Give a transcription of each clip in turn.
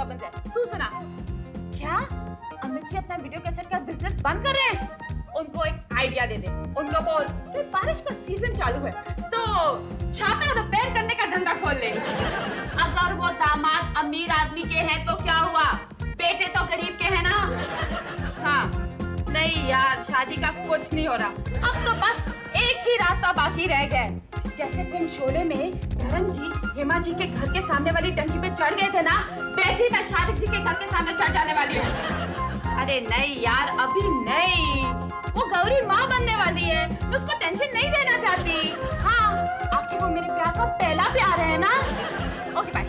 धंधा बन जाए। तू सुना, क्या अमित जी अपना वीडियो कैसेट का बिजनेस बंद कर रहे हैं? उनको एक आइडिया दे दे, उनको बोल कि बारिश का सीजन चालू है तो छाता रिपेयर करने का धंधा खोल ले। अगर वो दामाद अमीर आदमी के हैं तो क्या हुआ, बेटे तो गरीब के हैं ना। हाँ नहीं यार, शादी का कुछ नहीं हो रहा, अब तो बस एक ही रास्ता बाकी रह गया। जैसे फिल्म शोले में धर्म जी हेमा जी के घर के सामने वाली टंकी पे चढ़ गए थे ना, वैसे ही मैं शादी जी के घर के सामने चढ़ जाने वाली हूँ। अरे नहीं यार, अभी नहीं, वो गौरी माँ बनने वाली है, मैं उसको टेंशन नहीं देना चाहती। हाँ आखिर वो मेरे प्यार का पहला प्यार है ना। Okay bye.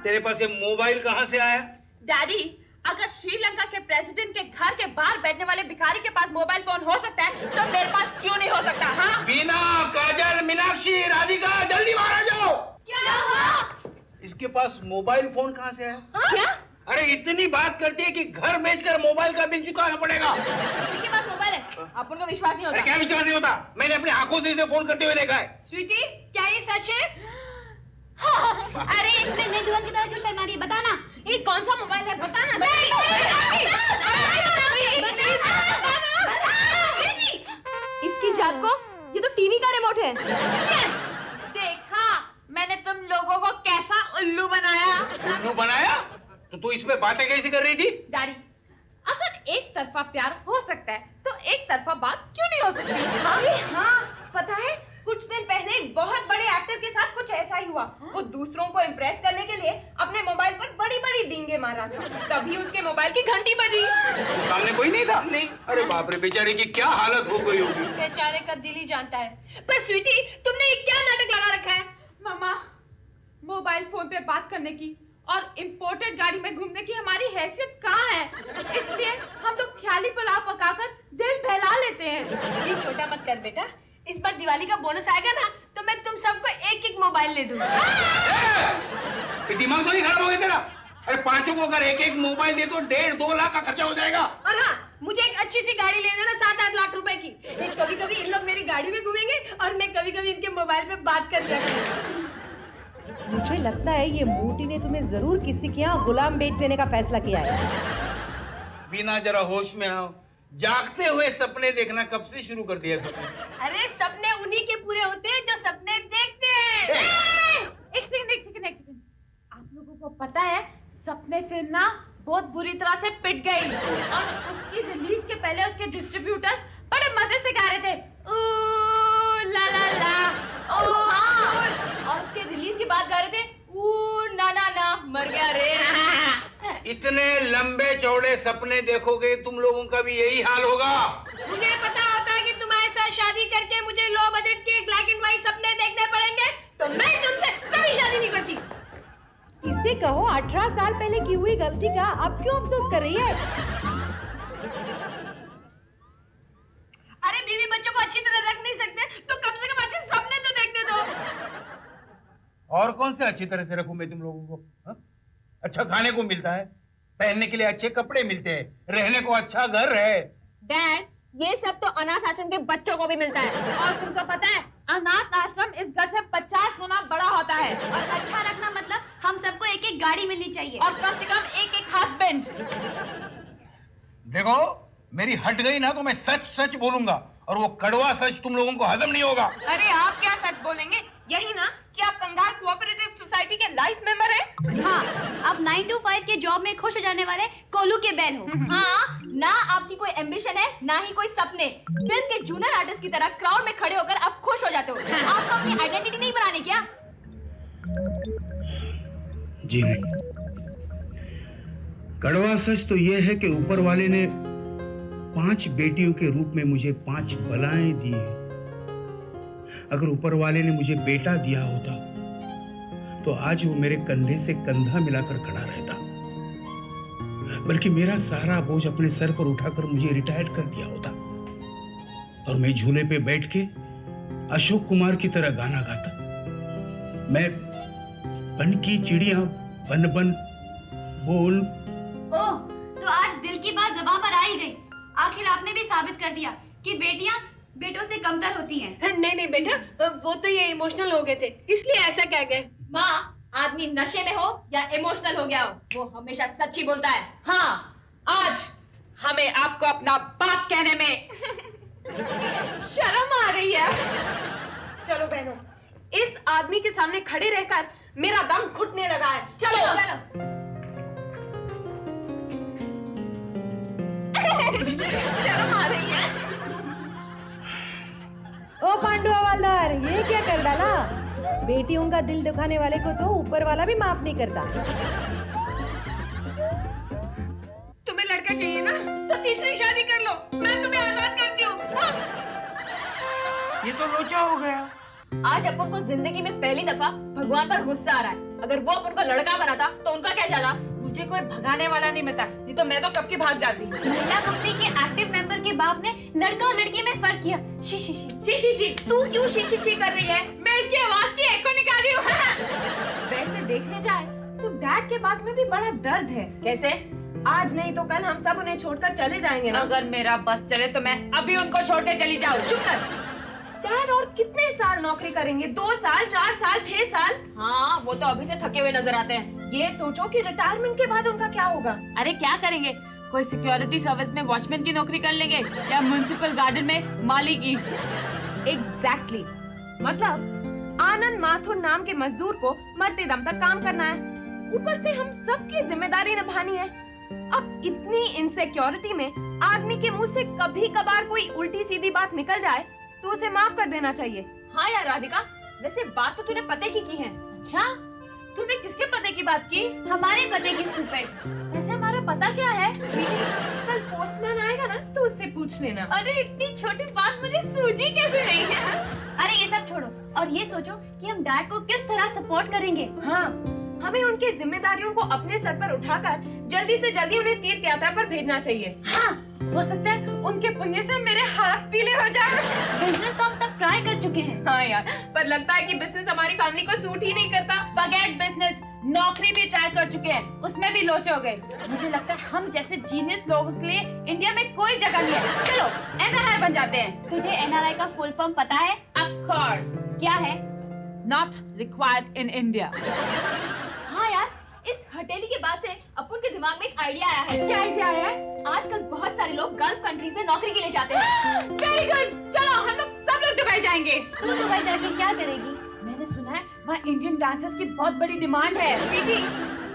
तेरे पास ये मोबाइल कहाँ से आया? डैडी, अगर श्रीलंका के प्रेसिडेंट के घर के बाहर बैठने वाले भिखारी के पास मोबाइल फोन हो सकता है तो मेरे पास क्यों नहीं हो सकता? हाँ बीना, काजल, मीनाक्षी, राधिका, जल्दी बाहर आ जाओ। क्या हुआ? इसके पास मोबाइल फोन कहाँ से आया? क्या? अरे इतनी बात करती है कि घर बेचकर मोबाइल का बिल चुकाना पड़ेगा। उनके पास मोबाइल है, आप उनको विश्वास नहीं होता? अरे क्या विश्वास नहीं होता? मैंने अपनी आंखों से इसे फोन करते हुए देखा है। स्वीटी, क्या ये सच है? अरे इसमें नई दुल्हन की तरह क्यों शर्मा रही है, बताना। ये कौन सा मोबाइल है, बताना। इसकी जात को ये तो टीवी का रिमोट है। देखा मैंने तुम लोगों को कैसा उल्लू बनाया। उल्लू बनाया? तो तू इसमें बातें कैसे कर रही थी? डैडी, अगर एक तरफा प्यार हो सकता है तो एक तरफा बात क्यों नहीं हो सकती? हाँ पता है, कुछ दिन पहले एक बहुत बड़े एक्टर के साथ कुछ ऐसा ही हुआ। वो दूसरों को इम्प्रेस करने के लिए अपने मोबाइल पर बड़ी बड़ी डींगे मारा था, तभी उसके मोबाइल की घंटी बजी। सामने कोई नहीं था? नहीं। अरे बाप रे, बेचारे की क्या हालत हो गई होगी। बेचारे का दिल ही जानता है। पर स्वीटी, तुमने ये क्या नाटक लगा रखा है? मामा, मोबाइल फोन पे बात करने की और इम्पोर्टेड गाड़ी में घूमने की हमारी हैसियत कहाँ है, इसलिए हम तो ख्याली पुलाव पकाकर दिल बहला लेते हैं। जी छोटा मत कर बेटा, इस बार दिवाली का बोनस आएगा ना तो मैं तुम सबको एक एक मोबाइल ले दूंगा। दिमाग तो नहीं खराब हो गया तेरा? अरे पांचों को अगर एक एक मोबाइल दे तो 1.5-2 लाख का खर्चा हो जाएगा। और हाँ, मुझे एक अच्छी सी गाड़ी ले देना 7-8 लाख रुपए की। कभी कभी इन लोग मेरी गाड़ी में घूमेंगे और मैं कभी कभी इनके मोबाइल पे बात कर जाऊंगी। मुझे लगता है ये मोटी ने तुम्हें जरूर किसी के यहाँ गुलाम बेच देने का फैसला किया है। बीना जरा होश में आओ, जागते हुए सपने देखना कब से शुरू कर दिया तुमने? अरे सपने उन्हीं के पूरे होते हैं जो सपने देखते हैं। एक सेकंड, आप लोगों को पता है सपने फिल्म ना बहुत बुरी तरह से पिट गई और उसकी रिलीज के पहले उसके डिस्ट्रीब्यूटर्स बड़े मजे से गा रहे थे ऊ ला ला ला, और उसके रिलीज के बाद गा रहे थे ऊ ना ना ना मर गया रे। इतने लंबे चौड़े सपने देखोगे तुम लोगों का भी यही हाल होगा। मुझे पता होता है कि तुम्हारे साथ शादी करके मुझे लो बजट के ब्लैक एंड व्हाइट सपने देखने पड़ेंगे, तो मैं तुमसे कभी शादी नहीं करती। इससे कहो 18 साल पहले की हुई गलती का अब क्यों अफसोस कर रही है? अरे बीवी बच्चों को अच्छी तरह रख नहीं सकते तो कम से कम अच्छे सपने तो देखने दो। और कौन से अच्छी तरह से रखूं मैं तुम लोगों को? हा? अच्छा खाने को मिलता है, पहनने के लिए अच्छे कपड़े मिलते हैं, रहने को अच्छा घर है। डैड, ये सब तो अनाथ आश्रम के बच्चों को भी मिलता है, और तुमको पता है अनाथ आश्रम इस घर से 50 गुना बड़ा होता है। और अच्छा रखना मतलब हम सबको एक एक गाड़ी मिलनी चाहिए और कम से कम एक एक हस्बैंड। देखो मेरी हट गई ना तो मैं सच सच बोलूंगा और वो कड़वा सच तुम लोगों को हजम नहीं होगा। अरे आप क्या सच बोलेंगे? यही ना कि आप कंगार कोऑपरेटिव सोसाइटी के लाइफ मेंबर हैं? हाँ, आप 9 to 5 के जॉब में खुश हो जाने वाले कोलू के बैल हो। हाँ, ना आपकी कोई एम्बिशन है ना ही कोई सपने। फिल्म के जूनियर आर्टिस्ट की तरह क्राउड में खड़े होकर आप खुश हो जाते हो। आपको अपनी आइडेंटिटी नहीं बनानी क्या? जी नहीं, कड़वा सच तो ये है कि ऊपर वाले ने 5 बेटियों के रूप में मुझे 5 बलाएं दी हैं। अगर ऊपर वाले ने मुझे बेटा दिया होता तो आज वो मेरे कंधे से कंधा मिलाकर खड़ा रहता, बल्कि मेरा सारा बोझ अपने सर पर उठाकर मुझे रिटायर कर दिया होता और मैं झूले पे बैठ के अशोक कुमार की तरह गाना गाता। मैं बन की चिड़िया बन बन बोल। ओह, तो आज दिल की बात ज़बान पर आ ही गई। आखिर आपने भी साबित कर दिया कि बेटियां बेटों से कमतर होती हैं। नहीं नहीं बेटा, वो तो ये इमोशनल हो गए थे इसलिए ऐसा कह गए। माँ, आदमी नशे में हो या इमोशनल हो गया हो, वो हमेशा सच ही बोलता है। हाँ, आज हमें आपको अपना बाप कहने में शर्म आ रही है। चलो बहनों, इस आदमी के सामने खड़े रहकर मेरा दम घुटने लगा है। चलो चलो। शर्म आ रही है। ओ पांडु हवालदार, ये क्या कर डाला? बेटियों का दिल दुखाने वाले को तो ऊपर वाला भी माफ नहीं करता। तुम्हें लड़का चाहिए ना, तो तीसरी शादी कर लो, मैं तुम्हें आजाद करती हूँ। ये तो लोचा हो गया। आज अपन को जिंदगी में पहली दफा भगवान पर गुस्सा आ रहा है। अगर वो अपन को लड़का बनाता तो उनका क्या चला? मुझे कोई भगाने वाला नहीं मिलता, नहीं तो मैं तो कब की भाग जाती। महिला कंपनी के एक्टिव मेंबर के बाप ने लड़का और लड़की में फर्क किया। She she she she she she, तू क्यों शी शी शी कर रही है? मैं इसकी आवाज की एको निकाल रही हूँ। वैसे देखने जाए तो डैड के बात में भी बड़ा दर्द है। कैसे? आज नहीं तो कल हम सब उन्हें छोड़कर चले जाएंगे ना। अगर मेरा बस चले तो मैं अभी उनको छोड़ के चली जाऊँ। चुप कर। डैड और कितने साल नौकरी करेंगे? 2 साल, 4 साल, 6 साल? हाँ, वो तो अभी से थके हुए नजर आते हैं। ये सोचो कि रिटायरमेंट के बाद उनका क्या होगा। अरे क्या करेंगे? कोई सिक्योरिटी सर्विस में वॉचमैन की नौकरी कर लेंगे या म्युनिसिपल गार्डन में माली की। एग्जैक्टली। मतलब आनंद माथुर नाम के मजदूर को मरते दम तक काम करना है, ऊपर से हम सबकी जिम्मेदारी निभानी है। अब इतनी इनसिक्योरिटी में आदमी के मुंह से कभी कभार कोई उल्टी सीधी बात निकल जाए तो उसे माफ कर देना चाहिए। हाँ यार राधिका, वैसे बात तो तूने पते की है। अच्छा, तूने किसके पते की बात की? हमारे पते की स्टूपिड। वैसे हमारा पता क्या है? कल पोस्टमैन आएगा ना तो उससे पूछ लेना। अरे इतनी छोटी बात मुझे सूझी कैसे नहीं है? अरे ये सब छोड़ो और ये सोचो कि हम डैड को किस तरह सपोर्ट करेंगे। हाँ, हमें उनकी जिम्मेदारियों को अपने सर पर उठाकर जल्दी से जल्दी उन्हें तीर्थ यात्रा पर भेजना चाहिए। हाँ, हो सकता है उनके पुण्य से मेरे हाथ पीले हो जाए। बिजनेस तो हम सब ट्राई कर चुके हैं। हाँ यार, पर लगता है कि बिजनेस हमारी फैमिली को सूट ही नहीं करता। बगैर बिजनेस नौकरी भी ट्राई कर चुके हैं, उसमें भी लोचे हो गए। मुझे लगता है हम जैसे जीनियस लोगों के लिए इंडिया में कोई जगह नहीं है। चलो NRI बन जाते हैं। तुझे NRI का फुल फॉर्म पता है? Of course. क्या है? Not required in India. हाँ यार, इस हथेली के बाद से अपन के दिमाग में एक आइडिया आया है। क्या आइडिया आया है? आजकल बहुत सारे लोग गल्फ कंट्रीज में नौकरी के लिए जाते हैं। वेरी गुड, चलो हम लोग सब लोग दुबई जाएंगे। तू दुबई जाके क्या करेगी? मैंने सुना है वहाँ इंडियन डांसर्स की बहुत बड़ी डिमांड है। स्वीटी,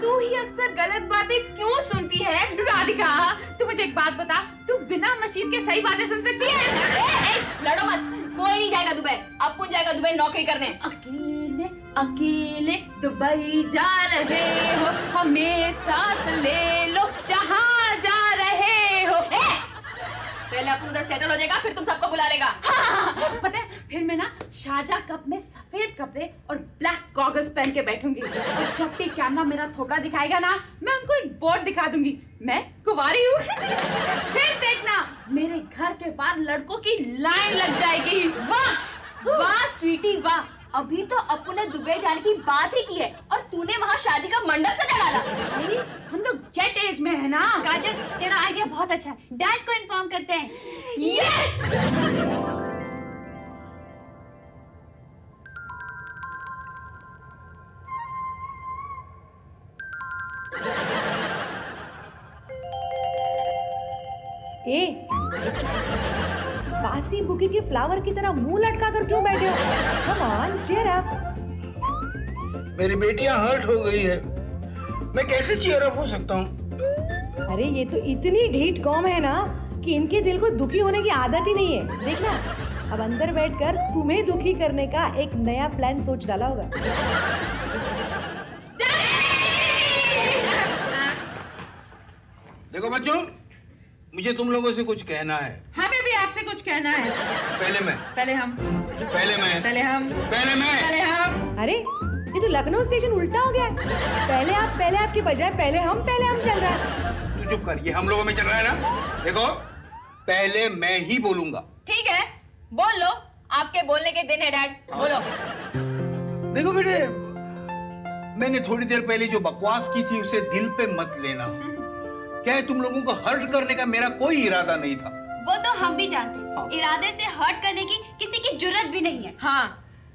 तू ही अक्सर गलत बातें क्यों सुनती है? राधिका, तू मुझे एक बात बता, तू बिना मशीन के सही बातें सुन सकती है? लड़ो मत, कोई नहीं जाएगा दुबई। अपन जाएगा दुबई नौकरी करने। अकेले अकेले दुबई जा रहे हो, हमें साथ ले लो जहाँ जा रहे हो। पहले अपन उधर सेटल हो जाएगा, फिर तुम सबको बुला लेगा। हाँ, पता है फिर मैं ना शारजा कप में सफेद कपड़े और ब्लैक गॉगल्स पहन के बैठूंगी और जब भी कैमरा मेरा थोबड़ा दिखाएगा ना, मैं उनको एक बोर्ड दिखा दूंगी, मैं कुंवारी हूँ। फिर देखना मेरे घर के बाहर लड़कों की लाइन लग जाएगी। वाह वाह स्वीटी वाह, अभी तो अपन ने दुबई जाने की बात ही की है और तूने वहाँ शादी का मंडप सजा डाला। अरे हम लोग जेट एज में है ना। काजल, तेरा आइडिया बहुत अच्छा है, डैड को इन्फॉर्म करते हैं। यस। ए, बासी बुके के फ्लावर की तरह मुंह लटका कर क्यों बैठे हो? Come on, cheer up. मेरी बेटियां हर्ट हो गई है, मैं कैसे चीयर अप हो सकता हूँ? अरे ये तो इतनी ढीठ कौम है ना कि इनके दिल को दुखी होने की आदत ही नहीं है। देखना, अब अंदर बैठकर तुम्हें दुखी करने का एक नया प्लान सोच डाला होगा। देखो बच्चों, मुझे तुम लोगों से कुछ कहना है। हमें भी आपसे कुछ कहना है। पहले मैं, पहले हम, पहले मैं, पहले हम, पहले मैं, पहले हम। अरे ये तो लखनऊ स्टेशन उल्टा हो गया है। पहले आप की बजाय पहले हम चल रहा है। तू चुप कर, ये हम लोगों में चल रहा है ना। देखो, पहले मैं ही बोलूंगा। ठीक है, बोल लो, आपके बोलने के दिन है डैड, बोलो। देखो बेटे, मैंने थोड़ी देर पहले जो बकवास की थी उसे दिल पे मत लेना। क्या है, तुम लोगों को हर्ट करने का मेरा कोई इरादा नहीं था। वो तो हम भी जानते हैं। हाँ। इरादे से हर्ट करने की किसी की जुर्रत भी नहीं है। हाँ,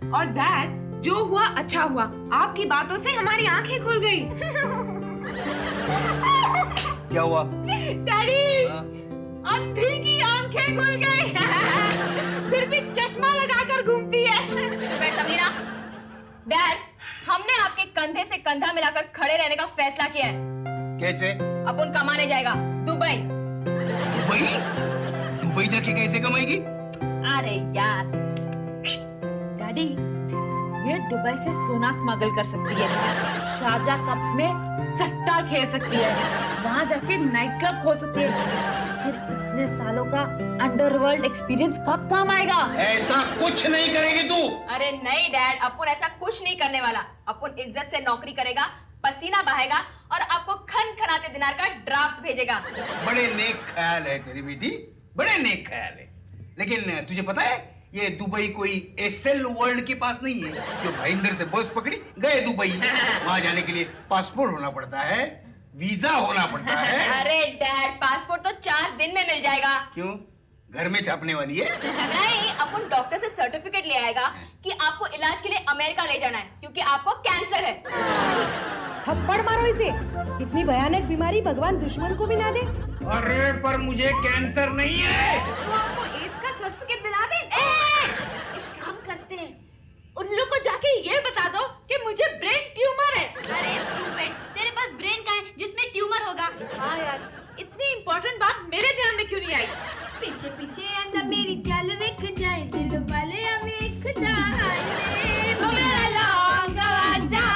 और डैड, जो हुआ अच्छा हुआ, आपकी बातों से हमारी आंखें खुल गई। क्या हुआ? डैडी, अंधी की आंखें खुल गई। फिर भी चश्मा लगाकर घूमती है। समीरा, डैड, हमने आपके कंधे से कंधा मिलाकर खड़े रहने का फैसला किया है। कैसे? अपन कमाने जाएगा दुबई। दुबई? दुबई जाके कैसे कमाएगी? अरे यार, डैडी, ये दुबई से सोना स्मगल कर सकती है, शारजा कप में सट्टा खेल सकती है, वहाँ जाके नाइट क्लब खोल सकती है। फिर इतने सालों का अंडरवर्ल्ड एक्सपीरियंस कब काम आएगा? ऐसा कुछ नहीं करेगी तू। अरे नहीं डैड, अपन ऐसा कुछ नहीं करने वाला। अपन इज्जत से नौकरी करेगा, पसीना बहाएगा और आपको खन खनाते दिनार का ड्राफ्ट भेजेगा। बड़े नेक ख्याल है तेरी बेटी, बड़े नेक ख्याल है। लेकिन तुझे पता है ये दुबई कोई एसएल वर्ल्ड के पास नहीं है जो भाईंदर से बस पकड़ी गए दुबई। वहां जाने के लिए पासपोर्ट होना पड़ता है, वीजा होना पड़ता है। अरे डैड, पासपोर्ट तो 4 दिन में मिल जाएगा। क्यों? घर में छापने वाली है? नहीं, अपन डॉक्टर से सर्टिफिकेट ले आएगा कि आपको इलाज के लिए अमेरिका ले जाना है क्योंकि आपको कैंसर है। थप्पड़ मारो इसे। कितनी भयानक बीमारी भगवान दुश्मन को भी ना दे। अरे पर मुझे कैंसर नहीं है। तो आपको एड्स का सर्टिफिकेट दिला दे। एक काम करते हैं, उन लोग को जाके ये बता दो कि मुझे ब्रेन ट्यूमर है। अरे स्टूपिड, तेरे पास ब्रेन का है जिसमें ट्यूमर होगा। हाँ यार, इतनी इम्पोर्टेंट बात मेरे ध्यान में क्यों नहीं आई? पीछे पीछे आंदा मेरी चाल वेख जाए, दिल वाले हमें खुदा आए, वो मेरा लौंग आजा।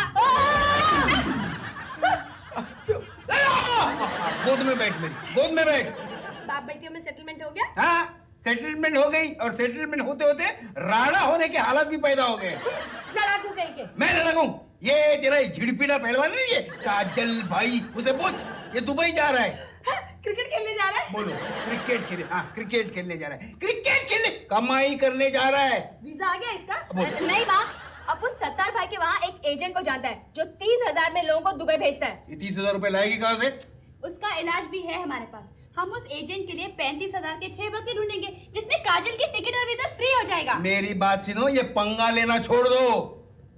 गोद में बैठ मेरी, गोद में बैठ। बाप बेटियों में सेटलमेंट हो गया? हाँ, सेटलमेंट हो गई और सेटलमेंट होते होते राणा होने के हालात भी पैदा हो गए। लड़ाकू कहीं के। मैं लड़ाकू? ये तेरा झिड़पीला पहलवान नहीं है काजल भाई, उसे पूछ, ये दुबई जा रहा है। क्रिकेट खेलने जा रहा है? बोलो, क्रिकेट खेलने? हाँ, क्रिकेट खेलने जा रहा है। क्रिकेट खेलने, कमाई करने जा रहा है। वीजा आ गया इसका? बोलो। नहीं माँ, अपन सत्तार भाई के वहाँ एक एजेंट को जानता है जो 30,000 में लोगों को दुबई भेजता है। ये 30,000 रुपए लाएगी कहाँ से? उसका इलाज भी है हमारे पास। हम उस एजेंट के लिए 35,000 के 6 बक्के ढूंढेंगे जिसमें काजल की टिकट और वीजा फ्री हो जाएगा। मेरी बात सुनो, ये पंगा लेना छोड़ दो।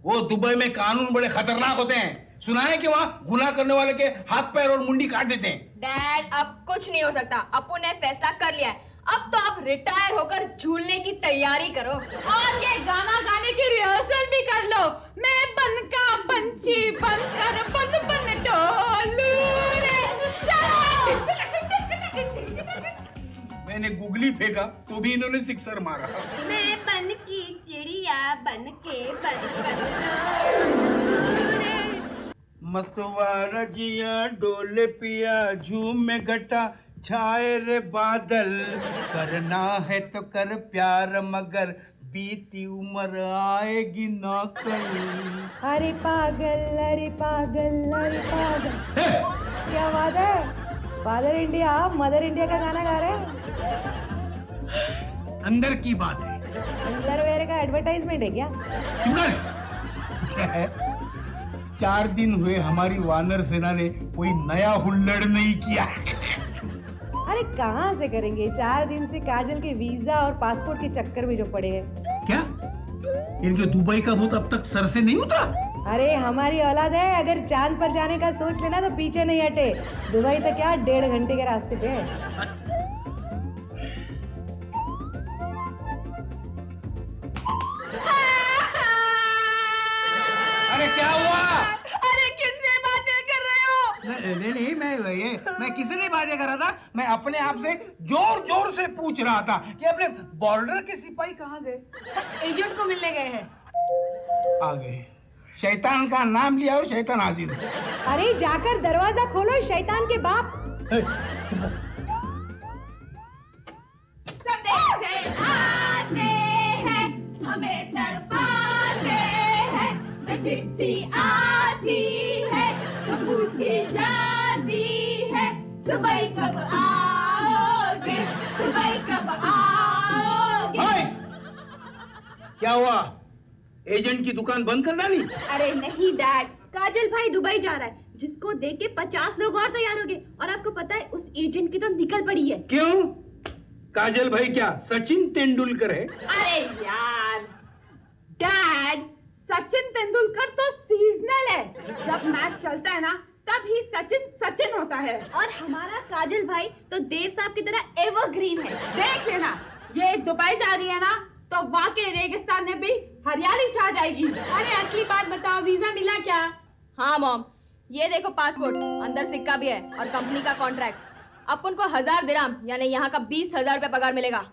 वो दुबई में कानून बड़े खतरनाक होते हैं। सुना है कि वहाँ गुनाह करने वाले के हाथ पैर और मुंडी काट देते हैं। डैड, अब कुछ नहीं हो सकता। अपन ने फैसला कर लिया है। अब तो आप रिटायर होकर झूलने की तैयारी करो और ये गाना गाने की रिहर्सल भी कर लो। मैं बन का पंछी बनकर बन बन डोलू रे, चलो। मैंने गुगली फेंका तो भी इन्होंने सिक्सर मारा। मैं बन की चिड़िया बन के बन मतवारा जिया डोले पिया झूम घटा छाए रे बादल, करना है तो कर प्यार मगर बीती उम्र आएगी ना कल। अरे पागल, अरे पागल, अरे पागल। क्या बात है? फादर इंडिया, मदर इंडिया का गाना गा रहे हैं। अंदर की बात है। अंडरवेयर का एडवर्टाइजमेंट है क्या? क्या है? 4 दिन हुए हमारी वानर सेना ने कोई नया हुल्लड़ नहीं किया। अरे कहाँ से करेंगे? 4 दिन से काजल के वीजा और पासपोर्ट के चक्कर में जो पड़े हैं। क्या इनके दुबई का भूत अब तक सर से नहीं उतरा? अरे हमारी औलाद है, अगर चांद पर जाने का सोच लेना तो पीछे नहीं हटे। दुबई तो क्या 1.5 घंटे के रास्ते पे है। अरे क्या हुआ? अरे किससे बातें कर रहे हो? नहीं, मैं किसी नहीं बातें कर रहा था। मैं अपने आप से जोर जोर से पूछ रहा था कि अपने बॉर्डर के सिपाही कहाँ गए? एजेंट को मिलने गए हैं। आ गए। शैतान का नाम लिया हो, शैतान हाजिर है। अरे जाकर दरवाजा खोलो शैतान के बाप। संदेश आते हैं, हमें तड़पाते हैं, तो चिट्ठी आती है तो पूछी जाती है, दुबई कब आओगे, दुबई कब आओगे। ओए! क्या हुआ? एजेंट की दुकान बंद कर डाली? अरे नहीं डैड, काजल भाई दुबई जा रहा है जिसको देख के 50 लोग और तैयार हो गए। और आपको पता है उस एजेंट की तो निकल पड़ी है। क्यों? काजल भाई क्या सचिन तेंदुलकर है? अरे यार, डैड, सचिन तेंदुलकर तो सीजनल है, जब मैच चलता है ना तब ही सचिन सचिन होता है। और हमारा काजल भाई तो देव साहब की तरह एवरग्रीन है। देख लेना, ये दुबई जा रही है ना तो वाकई रेगिस्तान में भी हरियाली छा जाएगी। अरे असली बात बताओ, वीजा मिला क्या? हाँ मॉम, ये देखो पासपोर्ट, अंदर सिक्का भी है और कंपनी का कॉन्ट्रैक्ट। अपन को 1000 दिरहम यानी यहाँ का 20,000 रुपए पगार मिलेगा।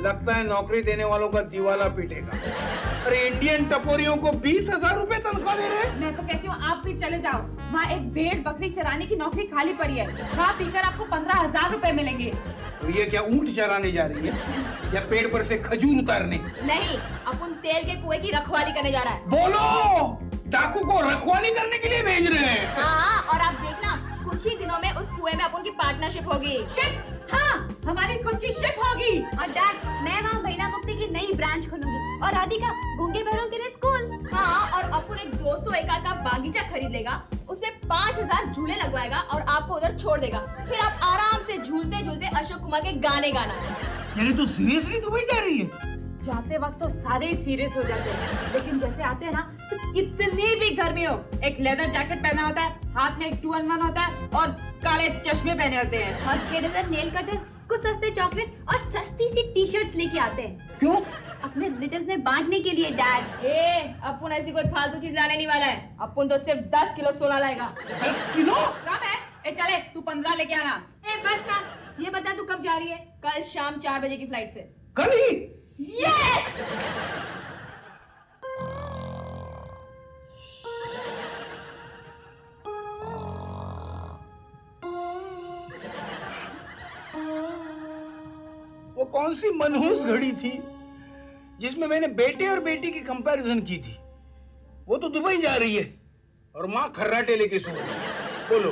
लगता है नौकरी देने वालों का दिवाला पीटेगा। अरे इंडियन टपोरियों को 20,000 रुपए तनख्वाह दे रहे हैं। मैं तो कहती हूँ आप भी चले जाओ, वहाँ एक भेड़ बकरी चराने की नौकरी खाली पड़ी है, खा पीकर आपको 15,000 रुपए मिलेंगे। तो ये क्या ऊंट चराने जा रही है या पेड़ पर से खजूर उतारने? नहीं, अपन तेल के कुएं की रखवाली करने जा रहा है। बोलो, डाकू को रखवाली करने के लिए भेज रहे हैं। हाँ, और आप देखना कुछ ही दिनों में उस कुएं में अपन की पार्टनरशिप होगी। शिप, हाँ, हमारी खुद की शिप होगी। और डैड, मैं वहाँ महिला मुक्ति की नई ब्रांच खोलूंगी और राधिका गूंगे बहरों के लिए स्कूल। हाँ, और अपन एक 200 एकड़ का बागीचा खरीद लेगा, उसमें 5000 झूले लगवाएगा और आपको उधर छोड़ देगा। फिर आप आराम से झूलते झूलते अशोक कुमार के गाने गाना। यानी तू सीरियसली दुबई जा रही है? जाते वक्त तो सारे ही सीरियस हो जाते हैं, लेकिन जैसे आते हैं ना तो कितनी भी गर्मी हो, एक लेदर जैकेट पहना होता है, हाथ में एक 2-in-1 होता है और काले चश्मे पहने होते हैं। और 6 नेल कटर, कुछ सस्ते चॉकलेट और सस्ती सी टी शर्ट्स लेके आते हैं। क्यों? अपने रिलेटिव्स में बांटने के लिए डैड। अपन ऐसी कोई फालतू चीज लाने नहीं वाला है, अपन तो सिर्फ 10 किलो सोना लाएगा। 10 किलो? कम है? ए चले, तू 15 लेके आना। ए बस ना, ये बता तू कब जा रही है? कल शाम 4 बजे की फ्लाइट से। कल ही? यस! वो कौन सी मनहूस घड़ी थी जिसमें मैंने बेटे और बेटी की कंपैरिजन की थी? वो तो दुबई जा रही है और माँ खर्राटे लेके सो रही है। बोलो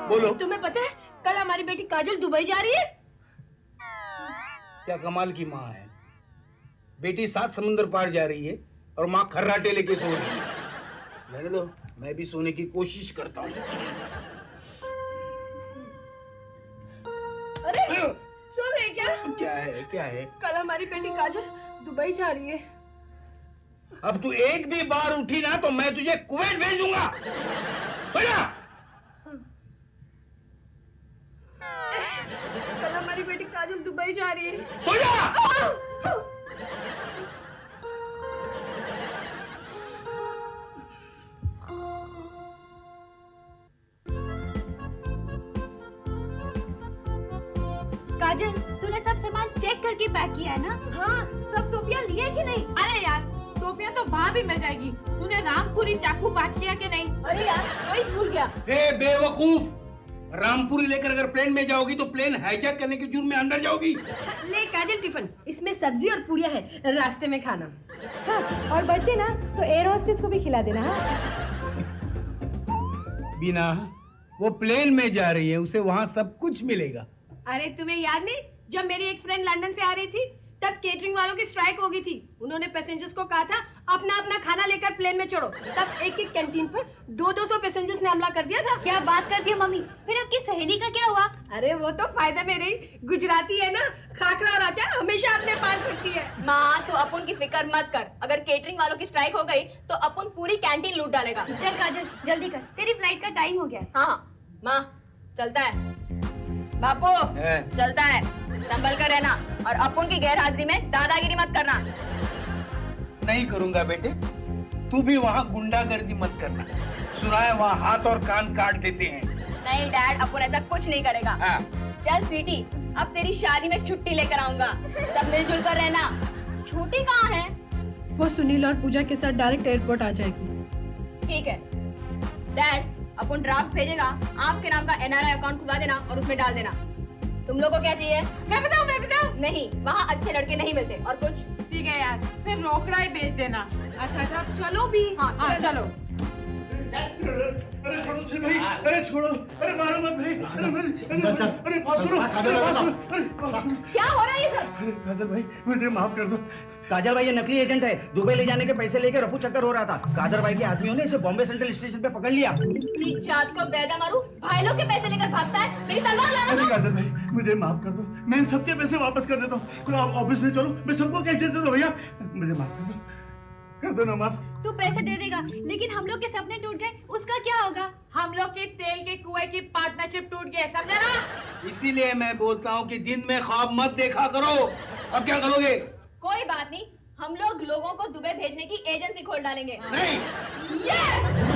बोलो, तुम्हें पता है कल हमारी बेटी काजल दुबई जा रही है? क्या कमाल की माँ है। बेटी 7 समुंदर पार जा रही है और माँ खर्राटे लेके सो रही है। रहने दो, मैं भी सोने की कोशिश करता हूँ। अरे सो गई क्या? क्या है? कल हमारी बेटी काजल दुबई जा रही है। अब तू एक भी बार उठी ना तो मैं तुझे कुवैत भेज दूंगा। सो जा। कल हमारी बेटी काजल दुबई जा रही है। सो जा। काजल, तूने सब सामान चेक करके पैक किया है ना? हाँ, सब टोपियां लिए कि नहीं? अरे यार, टोपियां तो वहाँ भी मिल जाएगी। तूने रामपुरी चाकू पैक किया कि नहीं? अरे यार, वही भूल गया। ए बेवकूफ, रामपुरी लेकर अगर प्लेन में जाओगी तो प्लेन हाईजैक करने के जुर्म में अंदर जाओगी। ले काजल टिफिन, इसमें सब्जी और पूड़ियां है, रास्ते में खाना। हाँ, और बच्चे ना तो एयर होस्टेस को भी खिला देना। हाँ? बीना, वो प्लेन में जा रही है, उसे वहाँ सब कुछ मिलेगा। अरे तुम्हें याद नहीं, जब मेरी एक फ्रेंड लंदन से आ रही थी तब केटरिंग वालों की स्ट्राइक हो गई थी। उन्होंने पैसेंजर्स को कहा था अपना अपना खाना लेकर प्लेन में चढ़ो। तब एक एक कैंटीन पर 200 पैसेंजर्स ने हमला कर दिया था। क्या बात करती है मम्मी? फिर आपकी सहेली का क्या हुआ? अरे वो तो फायदा में रही, गुजराती है ना, खाकरा और अचार हमेशा अपने पास रखती है। माँ, तो अपन की फिक्र मत कर, अगर केटरिंग वालों की स्ट्राइक हो गई तो अपन पूरी कैंटीन लूट डालेगा। चल काजल जल्दी कर, तेरी फ्लाइट का टाइम हो गया। हाँ माँ, चलता है। बापू, चलता है, संभल कर रहना और अपन की गैर हाजिरी में दादागिरी मत करना। नहीं करूंगा बेटे, तू भी वहाँ गुंडागर्दी मत करना। सुना है वहाँ हाथ और कान काट देते हैं। नहीं डैड, अपन ऐसा कुछ नहीं करेगा। हाँ। चल स्वीटी, अब तेरी शादी में छुट्टी लेकर आऊंगा, सब मिलजुल कर रहना। छोटी कहाँ है? वो सुनील और पूजा के साथ डायरेक्ट एयरपोर्ट आ जाएगी। ठीक है डैड, अपन ड्राफ्ट भेजेगा, आपके नाम का NRI अकाउंट खुला देना और उसमें डाल देना। तुम लोगों को क्या चाहिए? मैं बताऊं? नहीं, वहाँ अच्छे लड़के नहीं मिलते। और कुछ? ठीक है यार, फिर रोकड़ा ही भेज देना। अच्छा, चलो भी। हाँ, चलो। अरे छोड़ो से भाई, अरे छोड़ो, अरे मारो मत भाई, अरे फांसो, अरे फांसो, क्या हो रहा है ये सब? अरे कादर भाई, मुझे माफ कर दो। काजल भाई ये नकली एजेंट है, दुबई ले जाने के पैसे लेकर रफू चक्कर हो रहा था। कादर भाई के आदमियों ने इसे बॉम्बे सेंट्रल स्टेशन पे पकड़ लिया। इसकी जात को बैदा मारू, भाई लोग के पैसे लेकर भागता है, मेरी तलवार लाना अरे दो। काजल भाई, मुझे माफ कर दो, मैं इन सबके पैसे वापस कर देता हूँ। आप ऑफिस में चलो, मैं सबको कैसे दे दो भैया, मुझे माफ कर दो ना, माफ। तू पैसे दे देगा, लेकिन हम लोग के सपने टूट गए, उसका क्या होगा? हम लोग के तेल के कुएं की पार्टनरशिप टूट गई, समझे ना? इसीलिए मैं बोलता हूँ कि दिन में ख्वाब मत देखा करो। अब क्या करोगे? कोई बात नहीं, हम लोग लोगों को दुबई भेजने की एजेंसी खोल डालेंगे। नहीं। यस!